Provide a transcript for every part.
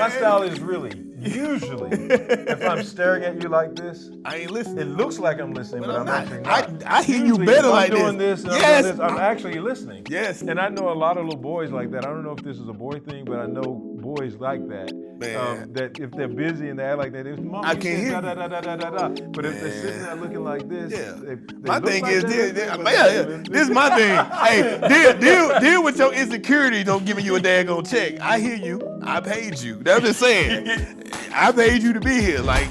My style is usually, if I'm staring at you like this, I ain't listening. it looks like I'm listening, but I'm actually not. I hear you Usually, better if like I'm doing this. And Yes. I'm doing this, I'm actually listening. Yes. And I know a lot of little boys like that. I don't know if this is a boy thing, but I know boys like that. Man. That if they're busy and they act like that, Mama, I you can't said hear da da da da da da. But if they're sitting Man. there looking like this, Yeah. they My look thing like is they're this. listening, but This is my thing. Hey, deal with your insecurities on giving you a daggone check. I hear you. I paid you. That's just saying. I paid you to be here. Like,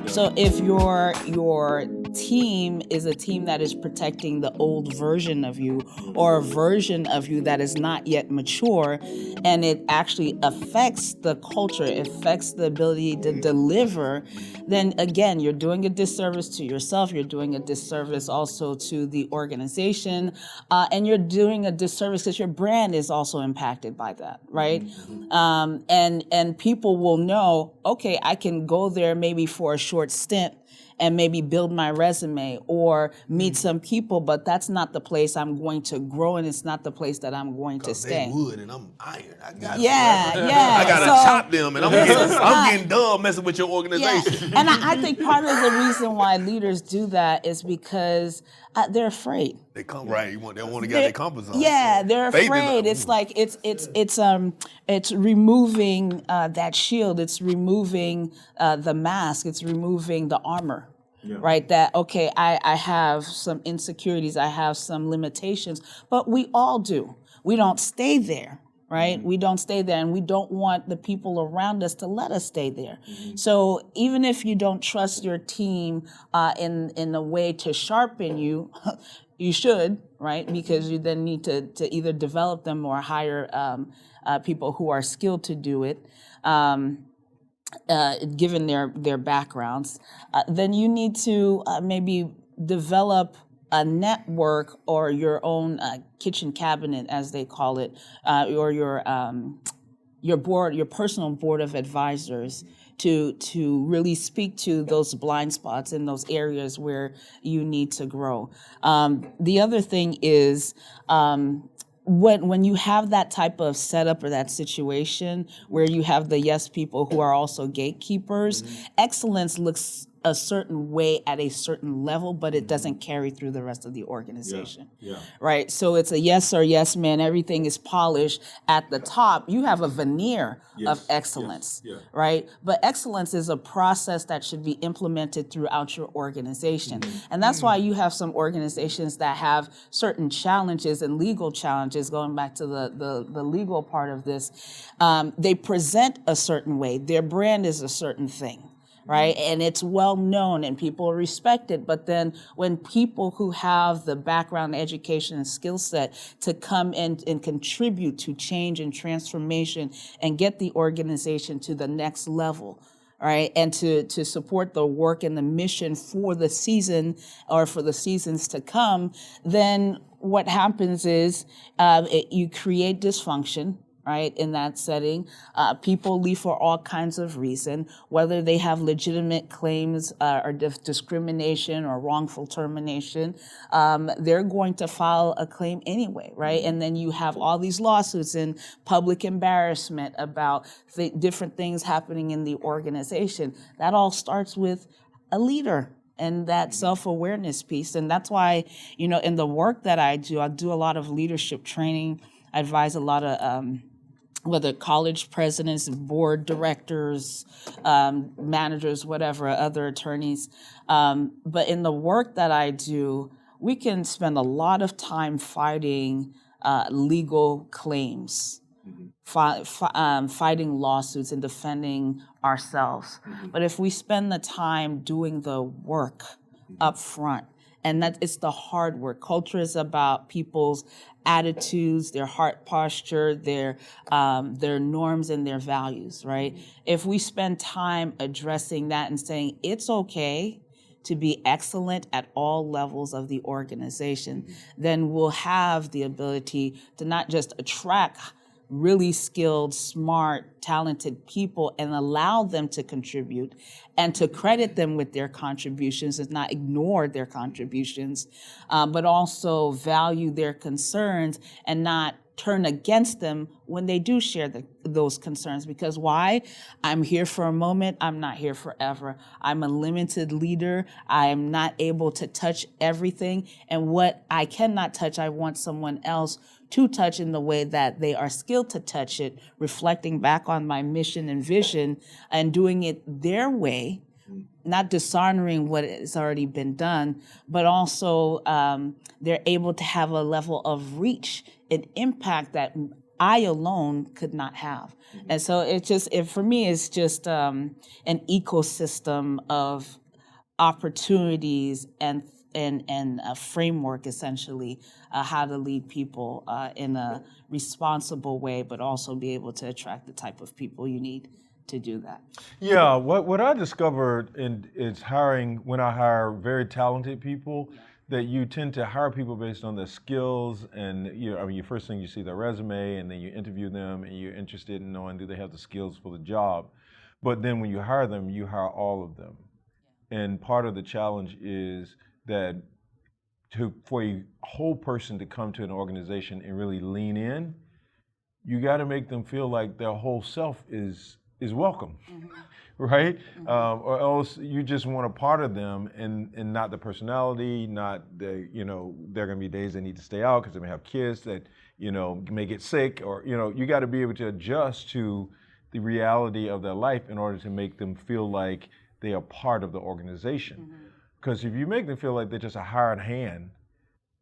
So if your team is a team that is protecting the old version of you or a version of you that is not yet mature, and it actually affects the culture, it affects the ability to deliver, then again, you're doing a disservice to yourself, you're doing a disservice also to the organization, and you're doing a disservice because your brand is also impacted by that, right? And people will know, okay, I can go there maybe for a short stint and maybe build my resume or meet some people, but that's not the place I'm going to grow, and it's not the place that I'm going to stay. they wood and I'm iron. I got Yeah. I gotta chop them, and I'm getting done messing with your organization. Yeah. And I think part of the reason why leaders do that is because they're afraid. They come right. They want to get their comfort zone. Yeah, they're Faith afraid. It's like it's removing that shield. It's removing the mask. It's removing the armor. Yeah. Right? That, okay, I have some insecurities. I have some limitations, but we all do. We don't stay there. Right? We don't stay there, and we don't want the people around us to let us stay there. So even if you don't trust your team in a way to sharpen you, you should, right? Because you then need to either develop them or hire people who are skilled to do it, given their backgrounds. Then you need to maybe develop a network or your own kitchen cabinet, as they call it, or your board, your personal board of advisors, to really speak to those blind spots in those areas where you need to grow. The other thing is, when you have that type of setup or that situation where you have the yes people who are also gatekeepers, excellence looks a certain way at a certain level, but it doesn't carry through the rest of the organization. Right? So it's a yes or yes man, everything is polished at the top. You have a veneer of excellence, right? But excellence is a process that should be implemented throughout your organization. And that's why you have some organizations that have certain challenges and legal challenges, going back to the legal part of this. They present a certain way. Their brand is a certain thing. Right? And it's well known and people respect it. But then when people who have the background, education, and skill set to come in and contribute to change and transformation and get the organization to the next level, right? And to support the work and the mission for the season or for the seasons to come, then what happens is you create dysfunction. Right, in that setting, people leave for all kinds of reason, whether they have legitimate claims or discrimination or wrongful termination, they're going to file a claim anyway, right? And then you have all these lawsuits and public embarrassment about different things happening in the organization. That all starts with a leader and that self-awareness piece. And that's why, in the work that I do a lot of leadership training. I advise a lot of whether college presidents, board directors, managers, whatever, other attorneys. But in the work that I do, we can spend a lot of time fighting legal claims, fighting lawsuits and defending ourselves. But if we spend the time doing the work up front, and that it's the hard work. Culture is about people's attitudes, their heart posture, their norms and their values, right? If we spend time addressing that and saying it's okay to be excellent at all levels of the organization, then we'll have the ability to not just attract really skilled, smart, talented people and allow them to contribute and to credit them with their contributions and not ignore their contributions, but also value their concerns and not turn against them when they do share those concerns. Because why? I'm here for a moment, I'm not here forever. I'm a limited leader, I am not able to touch everything, and what I cannot touch, I want someone else to touch in the way that they are skilled to touch it, reflecting back on my mission and vision and doing it their way, not dishonoring what has already been done, but also they're able to have a level of reach and impact that I alone could not have. And so for me, it's just an ecosystem of opportunities and a framework, essentially, how to lead people in a responsible way, but also be able to attract the type of people you need to do that. Yeah, what I discovered is when I hire very talented people, that you tend to hire people based on their skills, and your first thing, you see their resume, and then you interview them, and you're interested in knowing, do they have the skills for the job? But then when you hire them, you hire all of them. And part of the challenge is that for a whole person to come to an organization and really lean in, you got to make them feel like their whole self is welcome, right? Or else you just want a part of them and not the personality, not the, there are going to be days they need to stay out because they may have kids that, may get sick, or, you got to be able to adjust to the reality of their life in order to make them feel like they are part of the organization. Because if you make them feel like they're just a hired hand,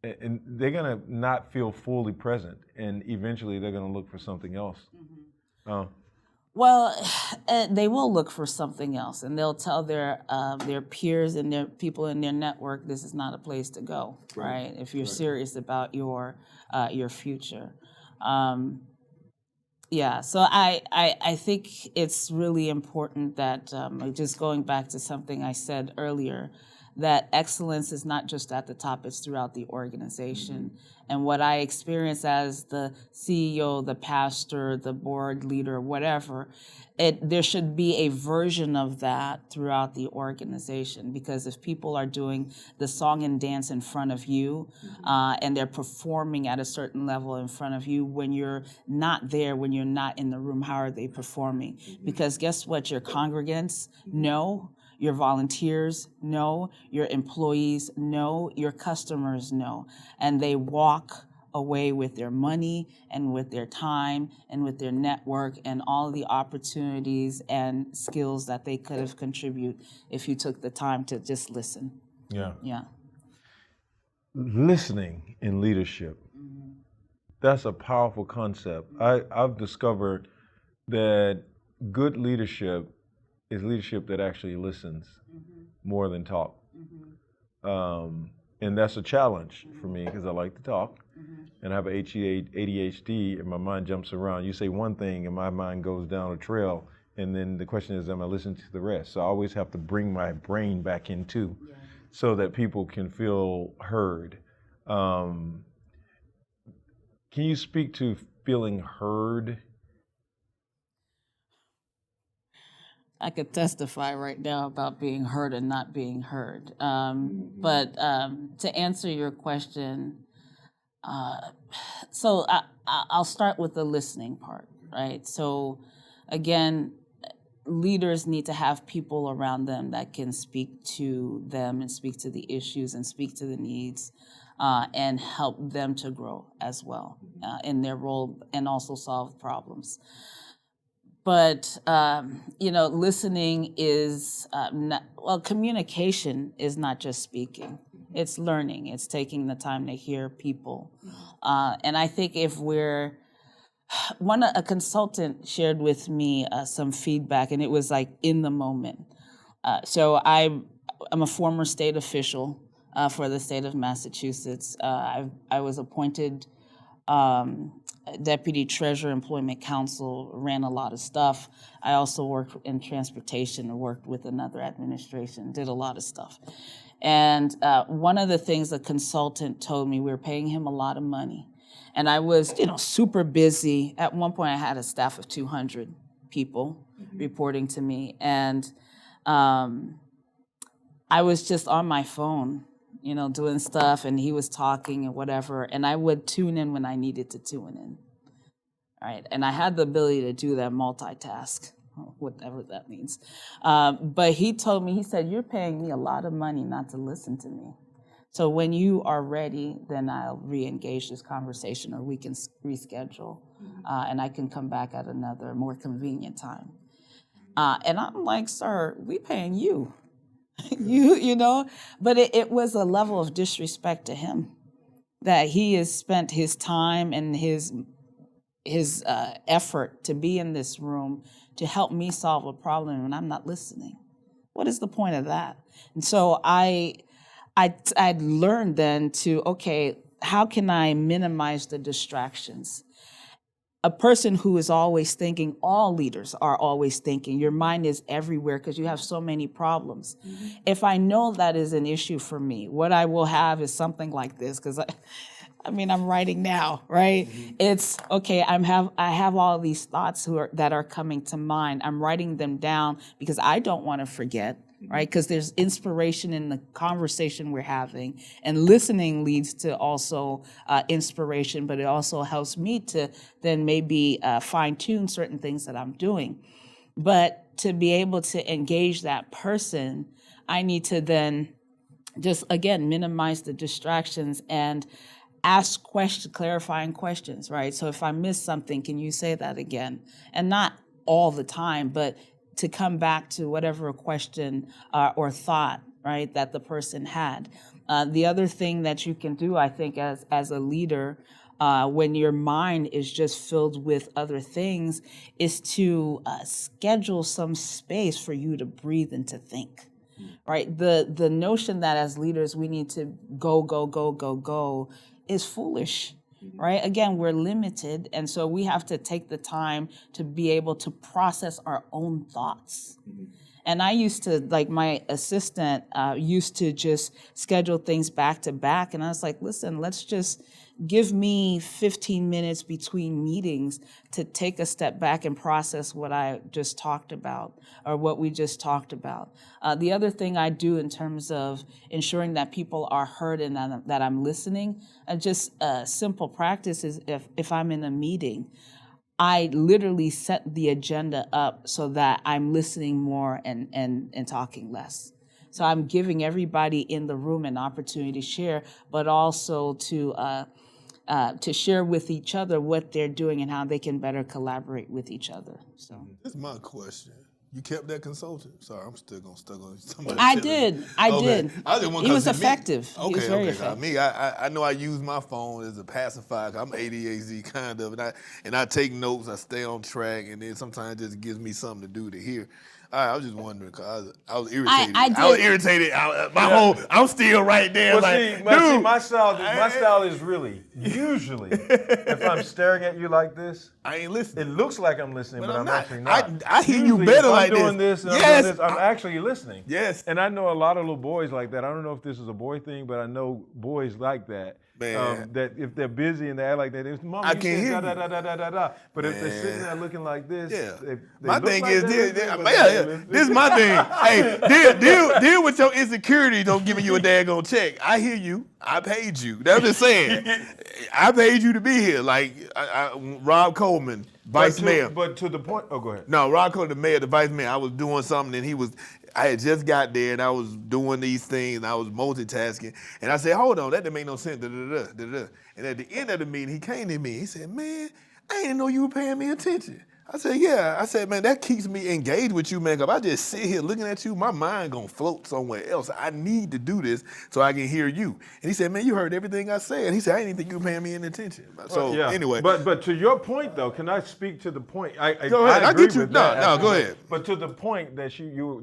and they're going to not feel fully present, and eventually they're going to look for something else. Well, they will look for something else, and they'll tell their peers and their people in their network, this is not a place to go, right? If you're serious about your future. So I think it's really important that, just going back to something I said earlier, that excellence is not just at the top, it's throughout the organization. And what I experience as the CEO, the pastor, the board leader, whatever, there should be a version of that throughout the organization. Because if people are doing the song and dance in front of you, and they're performing at a certain level in front of you, when you're not there, when you're not in the room, how are they performing? Because guess what? Your congregants know. Your volunteers know, your employees know, your customers know, and they walk away with their money and with their time and with their network and all the opportunities and skills that they could have contributed if you took the time to just listen. Yeah. Listening in leadership. That's a powerful concept. I've discovered that good leadership is leadership that actually listens more than talk. And that's a challenge for me because I like to talk and I have ADHD and my mind jumps around. You say one thing and my mind goes down a trail, and then the question is, am I listening to the rest? So I always have to bring my brain back in too, so that people can feel heard. Can you speak to feeling heard? I could testify right now about being heard and not being heard. But to answer your question, I'll start with the listening part, right? So again, leaders need to have people around them that can speak to them and speak to the issues and speak to the needs, and help them to grow as well in their role and also solve problems. But, listening is, communication is not just speaking. It's learning. It's taking the time to hear people. And I think if a consultant shared with me some feedback, and it was like in the moment. So I'm a former state official for the state of Massachusetts. I was appointed deputy treasurer, employment counsel, ran a lot of stuff. I also worked in transportation and worked with another administration, did a lot of stuff. And one of the things the consultant told me, we were paying him a lot of money. And I was, super busy. At one point, I had a staff of 200 people reporting to me. And I was just on my phone, doing stuff, and he was talking and whatever. And I would tune in when I needed to tune in. All right. And I had the ability to do that, multitask, whatever that means. But he told me, he said, you're paying me a lot of money not to listen to me. So when you are ready, then I'll re-engage this conversation, or we can reschedule, and I can come back at another more convenient time. And I'm like, sir, we paying you, but it was a level of disrespect to him that he has spent his time and his effort to be in this room to help me solve a problem, and I'm not listening. What is the point of that? And so I'd learned then to, okay, how can I minimize the distractions? A person who is always thinking, all leaders are always thinking, your mind is everywhere because you have so many problems. Mm-hmm. If I know that is an issue for me, what I will have is something like this, because I'm writing now, right? Mm-hmm. It's, okay, I have all these thoughts that are coming to mind. I'm writing them down because I don't want to forget. Right? Because there's inspiration in the conversation we're having, and listening leads to also inspiration, but it also helps me to then maybe fine tune certain things that I'm doing. But to be able to engage that person, I need to then just, again, minimize the distractions and ask clarifying questions, right? So if I miss something, can you say that again? And not all the time, but to come back to whatever question or thought, right, that the person had. The other thing that you can do, I think, as a leader, when your mind is just filled with other things, is to schedule some space for you to breathe and to think, right? The notion that as leaders we need to go is foolish. Right? Again, we're limited, and so we have to take the time to be able to process our own thoughts. Mm-hmm. And I used to, like my assistant used to just schedule things back to back, and I was like, listen, let's just give me 15 minutes between meetings to take a step back and process what I just talked about, or what we just talked about. The other thing I do in terms of ensuring that people are heard and that I'm listening, just a simple practice is if I'm in a meeting, I literally set the agenda up so that I'm listening more and talking less. So I'm giving everybody in the room an opportunity to share, but also to share with each other what they're doing and how they can better collaborate with each other. So this is my question. You kept that consultant? Sorry, I'm still gonna stuck on somebody. I did. He was effective. Okay, he was very effective. I know I use my phone as a pacifier. I'm ADHD kind of, and I take notes. I stay on track, and then sometimes it just gives me something to do to hear. I was just wondering because I was irritated. I was irritated. I'm still right there. Well, my style is really usually if I'm staring at you like this, I ain't listening. It looks like I'm listening, but I'm actually not. I hear you better like this. I'm doing this. And I'm actually listening. Yes. And I know a lot of little boys like that. I don't know if this is a boy thing, but I know boys like that. Man. That if they're busy and they act like that, it's Mom, I can't hear da, da, da, da, da, da. But if they're sitting there looking like this, they my look thing like is this. This is my thing. Hey, deal with your insecurity. Don't giving you a daggone check. I hear you. I paid you. That's just saying. I paid you to be here. Like Rob Coleman, vice mayor. But to the point. Oh, go ahead. No, Rob Coleman, the mayor, the vice mayor. I was doing something and I had just got there and I was doing these things and I was multitasking. And I said, hold on, that didn't make no sense. And at the end of the meeting, he came to me. He said, man, I didn't know you were paying me attention. I said, yeah. I said, man, that keeps me engaged with you, man. If I just sit here looking at you, my mind gonna float somewhere else. I need to do this so I can hear you. And he said, man, you heard everything I said. And he said, I didn't think you were paying me any attention. So anyway. But to your point, though, can I speak to the point? Go ahead. I agree with that. No, go ahead. But to the point that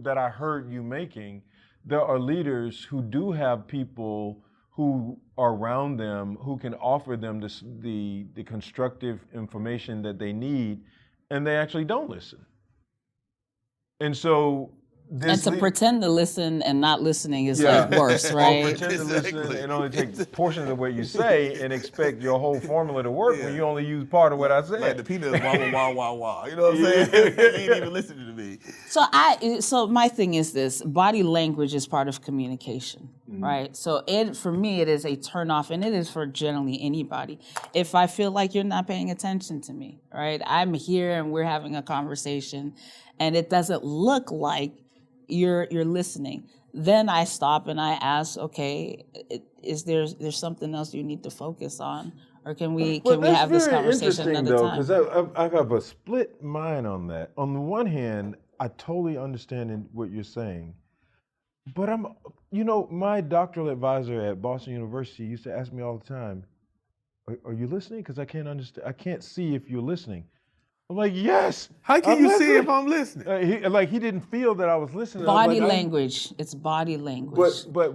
that I heard you making, there are leaders who do have people who are around them who can offer them the constructive information that they need, and they actually don't listen. And so And to pretend to listen and not listening is like worse, or right? pretend to listen and only take portions of what you say and expect your whole formula to work when you only use part of what I said. Like the peanuts, wah. You know what I'm saying? They ain't even listening to me. So my thing is this: body language is part of communication, right? So for me, it is a turnoff, and it is for generally anybody. If I feel like you're not paying attention to me, right? I'm here and we're having a conversation, and it doesn't look like you're listening. Then I stop and I ask, okay, is there's something else you need to focus on, or can we have this conversation another time? Because I have a split mind on that. On the one hand, I totally understand what you're saying, but my doctoral advisor at Boston University used to ask me all the time, "Are you listening? Because I can't understand. I can't see if you're listening." I'm like, yes. How can you see if I'm listening? He didn't feel that I was listening. Body language. It's body language. But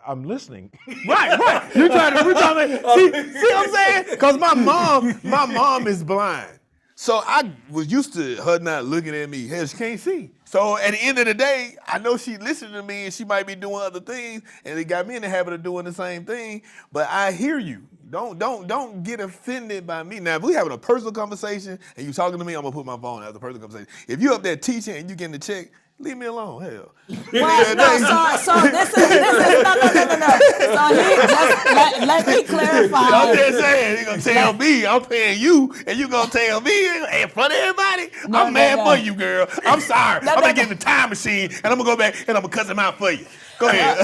I'm listening. Right. You're trying to see what I'm saying? Because my mom is blind. So I was used to her not looking at me. Hell, she can't see. So at the end of the day, I know she listening to me and she might be doing other things, and it got me in the habit of doing the same thing. But I hear you. Don't get offended by me. Now, if we having a personal conversation and you talking to me, I'm gonna put my phone as a personal conversation. If you up there teaching and you getting the check, leave me alone. Hell. Well, no. So this is no. So let me clarify. I'm just saying, you gonna tell me I'm paying you, and you gonna tell me in front of everybody? I'm mad for you, girl. I'm sorry. I'm gonna get in the time machine and I'm gonna go back and I'm gonna cuss him out for you. Go ahead.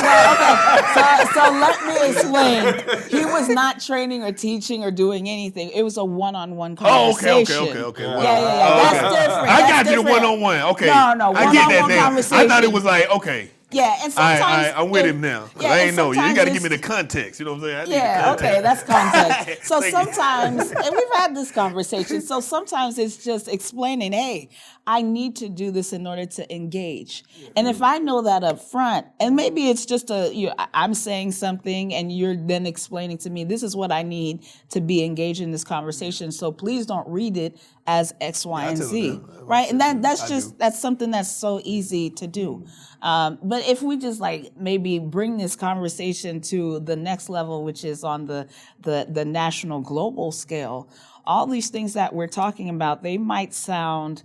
So let me explain. He was not training or teaching or doing anything. It was a one-on-one conversation. Okay. Yeah. That's different. I got you one-on-one. Okay. No. I get that now. Conversation. I thought it was like, okay. Yeah, and sometimes I'm with him now. Yeah, I ain't know you. You got to give it's- me the context. You know what I'm saying? That's context. So Thank you. sometimes, and we've had this conversation, so sometimes it's just explaining, hey, I need to do this in order to engage. And if I know that up front, and maybe it's just I'm saying something and you're then explaining to me, this is what I need to be engaged in this conversation, so please don't read it as X, Y, and Z, right? And that's something that's so easy to do. But if we just maybe bring this conversation to the next level, which is on the national global scale, all these things that we're talking about, they might sound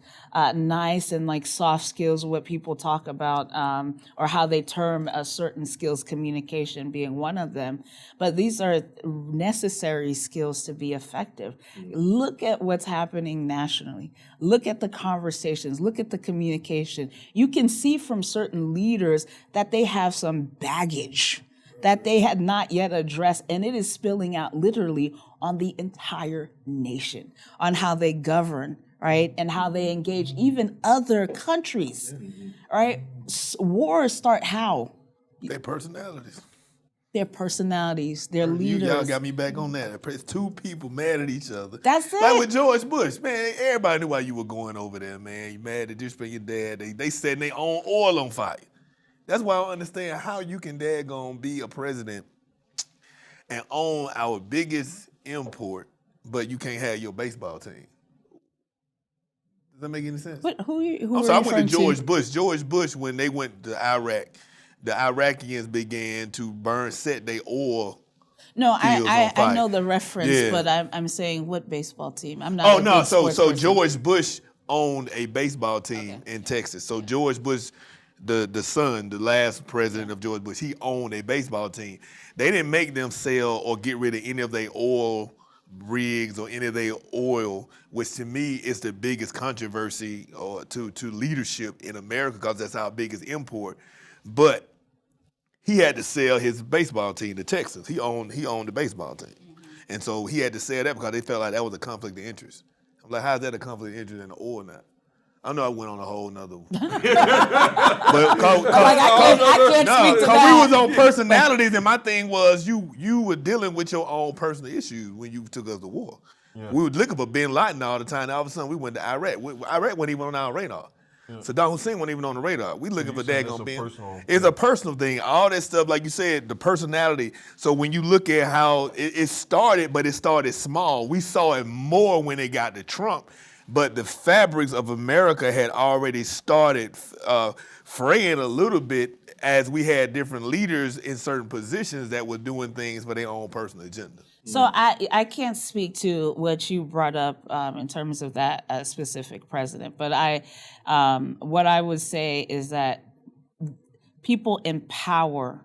nice and like soft skills, what people talk about, or how they term certain skills, communication being one of them. But these are necessary skills to be effective. Look at what's happening nationally. Look at the conversations. Look at the communication. You can see from certain leaders that they have some baggage that they had not yet addressed, and it is spilling out literally on the entire nation, on how they govern, right, and how they engage even other countries, right? Wars start how? Their personalities. Their personalities, their leaders. Y'all got me back on that. It's two people mad at each other. That's it. Like with George Bush, man, everybody knew why you were going over there, man. You mad at your dad. They setting their own oil on fire. That's why I don't understand how you can daggone be a president and own our biggest import, but you can't have your baseball team. Does that make any sense? But who I went to George Bush. George Bush, when they went to Iraq, the Iraqis began to set their oil. No, fields on fire. I know the reference, Yeah. but I'm saying what baseball team? I'm not. Oh a no, big sports so person. George Bush owned a baseball team in Texas. So George Bush, the son, the last president of George Bush, he owned a baseball team. They didn't make them sell or get rid of any of their oil rigs or any of their oil, which to me is the biggest controversy to leadership in America, because that's our biggest import. But he had to sell his baseball team to Texas. He owned the baseball team. And so he had to sell that because they felt like that was a conflict of interest. I'm like, how's that a conflict of interest in the oil now? I know I went on a whole nother one. But I can't speak to that. we was on personalities, and my thing was you were dealing with your own personal issues when you took us to war. Yeah. We were looking for bin Laden all the time, and all of a sudden we went to Iraq. Iraq wasn't even on our radar. Saddam Hussein wasn't even on the radar. We looking for saying it's daggone a Ben. personal It's a personal thing. All that stuff, like you said, the personality. So when you look at how it started, but it started small. We saw it more when it got to Trump. But the fabrics of America had already started fraying a little bit as we had different leaders in certain positions that were doing things for their own personal agenda. So I can't speak to what you brought up in terms of that specific president, but what I would say is that people in power,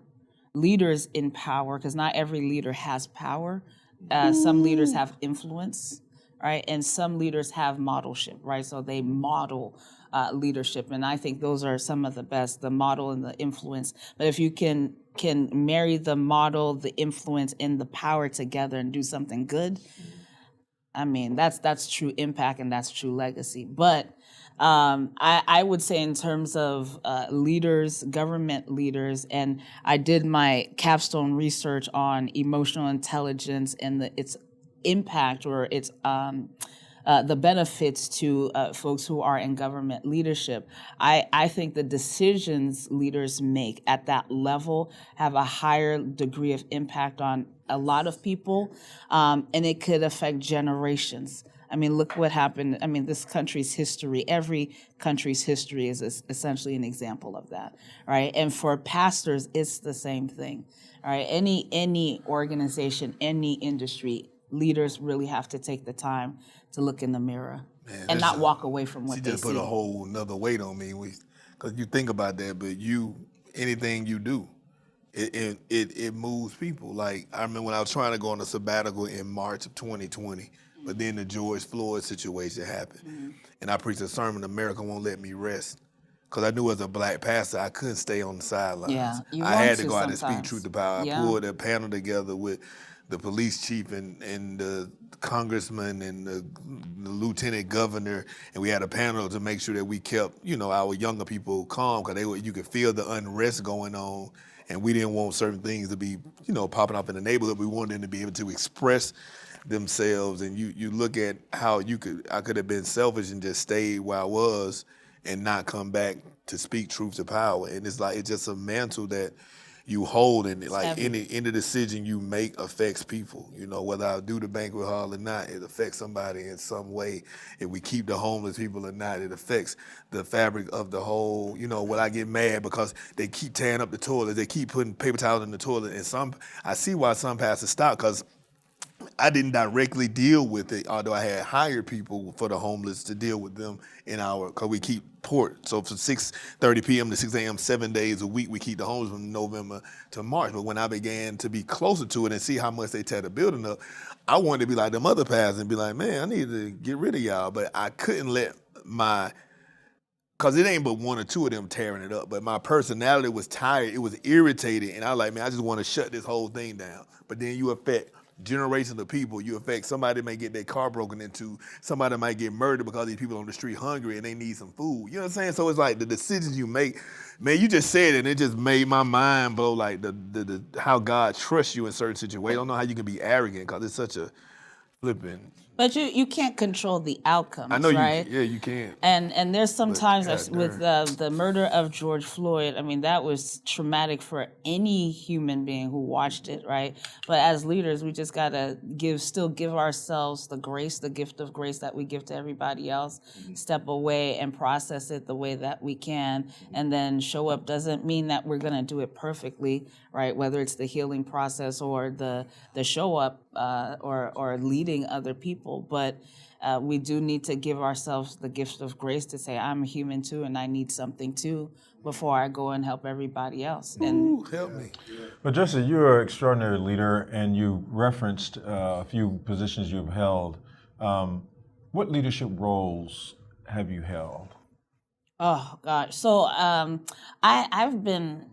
leaders in power, because not every leader has power. Some leaders have influence, right? And some leaders have modelship, right? So they model leadership, and I think those are some of the best, the model and the influence. But if you can marry the model, the influence, and the power together and do something good, I mean, that's true impact and that's true legacy. But I would say in terms of leaders, government leaders, and I did my capstone research on emotional intelligence and its impact or its the benefits to folks who are in government leadership. I think the decisions leaders make at that level have a higher degree of impact on a lot of people, and it could affect generations. I mean, look what happened. I mean, this country's history, every country's history is essentially an example of that, right? And for pastors, it's the same thing, right? Any organization, any industry, leaders really have to take the time to look in the mirror and not walk away from what She they just see. put a whole nother weight on me, because you think about that, but anything you do, it moves people. Like I remember when I was trying to go on a sabbatical in March of 2020, but then the George Floyd situation happened, and I preached a sermon, "America won't let me rest," because I knew as a black pastor I couldn't stay on the sidelines. Yeah, you I want had to to go out and speak sometimes. truth to power. Yeah. I pulled a panel together with the police chief and the congressman and the lieutenant governor, and we had a panel to make sure that we kept, our younger people calm, because you could feel the unrest going on, and we didn't want certain things to be, popping up in the neighborhood. We wanted them to be able to express themselves, and you look at how I could have been selfish and just stayed where I was and not come back to speak truth to power. And it's just a mantle that you hold, and like heavy. any decision you make affects people. Whether I do the banquet hall or not, it affects somebody in some way. If we keep the homeless people or not, it affects the fabric of the whole. When I get mad because they keep tearing up the toilet, they keep putting paper towels in the toilet, and I see why some pastors stop, because I didn't directly deal with it, although I had hired people for the homeless to deal with them because we keep port. So from 6:30 p.m. to 6 a.m., 7 days a week, we keep the homeless from November to March. But when I began to be closer to it and see how much they tear the building up, I wanted to be like them other pastors and be like, man, I need to get rid of y'all. But I couldn't let because it ain't but one or two of them tearing it up. But my personality was tired. It was irritated. And I was like, man, I just want to shut this whole thing down. But then you affect generations of people. You affect somebody may get their car broken into. Somebody might get murdered because these people on the street hungry and they need some food. You know what I'm saying? So it's like the decisions you make. Man, you just said it, and it just made my mind blow. Like the how God trusts you in certain situations. I don't know how you can be arrogant, because it's such a flipping. But you can't control the outcomes, I know right? you can. And there's some times God with the murder of George Floyd, I mean, that was traumatic for any human being who watched it, right? But as leaders, we just gotta still give ourselves the grace, the gift of grace that we give to everybody else. Step away and process it the way that we can, and then show up. Doesn't mean that we're gonna do it perfectly, right? Whether it's the healing process or the show up or leading other people, but we do need to give ourselves the gift of grace to say, I'm a human too, and I need something too before I go and help everybody else. Ooh, help me. But Jessie, you're an extraordinary leader, and you referenced a few positions you've held. What leadership roles have you held? Oh gosh. So I've been,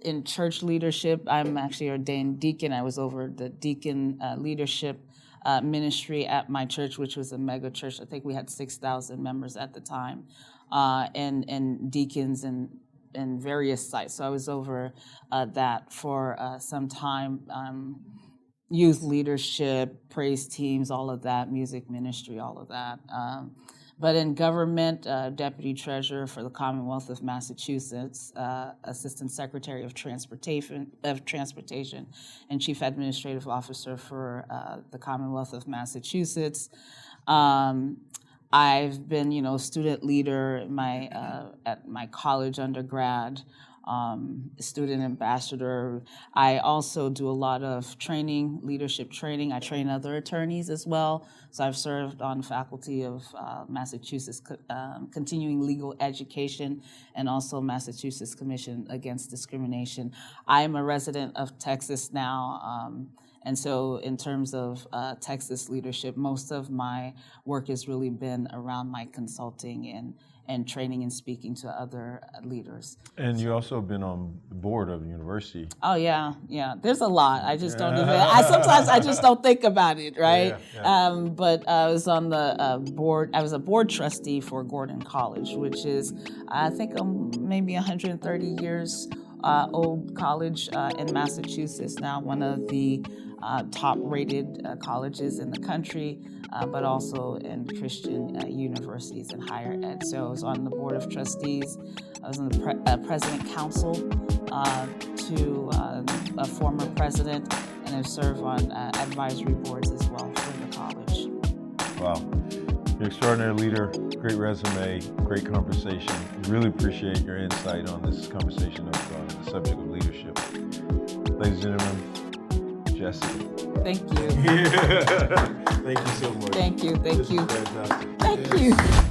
in church leadership. I'm actually ordained deacon. I was over the deacon leadership ministry at my church, which was a mega church. I think we had 6,000 members at the time, and deacons in various sites. So I was over that for some time. Youth leadership, praise teams, all of that, music ministry, all of that. But in government, Deputy Treasurer for the Commonwealth of Massachusetts, Assistant Secretary of Transportation, and Chief Administrative Officer for the Commonwealth of Massachusetts. I've been, student leader at my college undergrad. Student ambassador. I also do a lot of training, leadership training. I train other attorneys as well. So I've served on faculty of Massachusetts Continuing Legal Education and also Massachusetts Commission Against Discrimination. I'm a resident of Texas now. And so in terms of Texas leadership, most of my work has really been around my consulting and training and speaking to other leaders. And you also have been on the board of the university. Oh yeah. There's a lot. I just don't even. Sometimes I just don't think about it, right? Yeah. But I was on the board. I was a board trustee for Gordon College, which is I think maybe 130 years old college in Massachusetts. Now one of the top-rated colleges in the country, but also in Christian universities and higher ed. So I was on the board of trustees. I was on the president council to a former president, and I've served on advisory boards as well for the college. Wow. You're an extraordinary leader, great resume, great conversation. Really appreciate your insight on this conversation of the subject of leadership. Ladies and gentlemen, Jessie. Thank you. Thank you so much. Thank you. This is fantastic. Thank you.